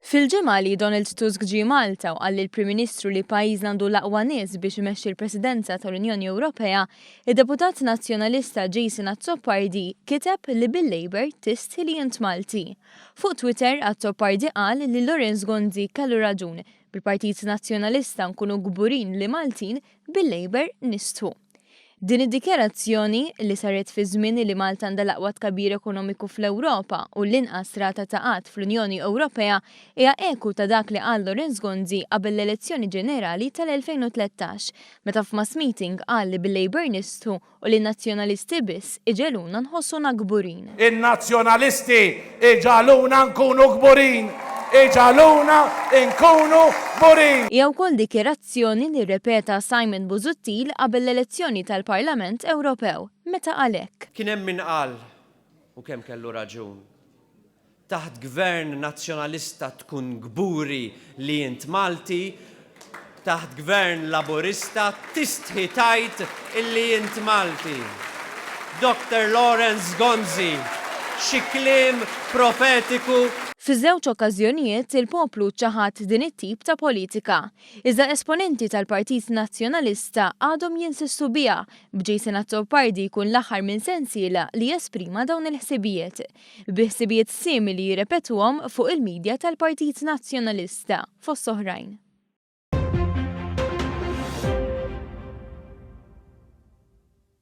Fil-ġimgħa li Donald Tusk ġie Malta u qal lill-Prim Ministru li pajjiż għandu l-aqwa nies biex imexxi l-Presidenza tal-Unjoni Ewropea, id-deputat nazzjonalista Jason Azzopardi kiteb li bil-Labour tistħi li jint Malti. Fuq Twitter Azzopardi qal li Laurence Gonzi kellu raġun bil-Partit Nazzjonalista nkunu gburin li Maltin bil-Labour nistħu. Din id-dikjarazzjoni li saret fi żmien li Malta għandha l-aqwa tkabbir ekonomiku fl-Ewropa u l-inqas rata ta' qatt fl-Unjoni Ewropea hija eku ta' dak li qal Laurence Gonzi qabel l-elezzjoni ġenerali tal-2013, meta f'mass meeting qal li bil-Labour nistħu u li n-nazzjonalisti biss iġeluna nħossuna gburin. In-nazzjonalisti iġaluna nkunu gburin! Iġaluna nkunu gburin! Hija wkoll dikjerazzjoni li rrepeta Simon Busuttil qabel l-elezzjoni tal-Parlament Ewropew, meta qal hekk. Kien hemm min qal u kemm kellu raġun. Taħt gvern nazzjonalista tkun gburi li int Malti, taħt gvern laburista tistħi tajt illi int Malti. Dr. Laurence Gonzi, xi kliem profetiku. Fi żewġ okkażjonijiet il-poplu ċaħat din it-tip ta' politika. Iżda esponenti tal-Partit Nazzjonalista għadhom jinsistu biha b'Jason Azzopardi jkun l-aħħar minn sensiela li jesprima dawn il-ħsibijiet. Bi ħsibijiet simili jirrepetuhom fuq il-medja tal-Partit Nazzjonalista fost oħrajn.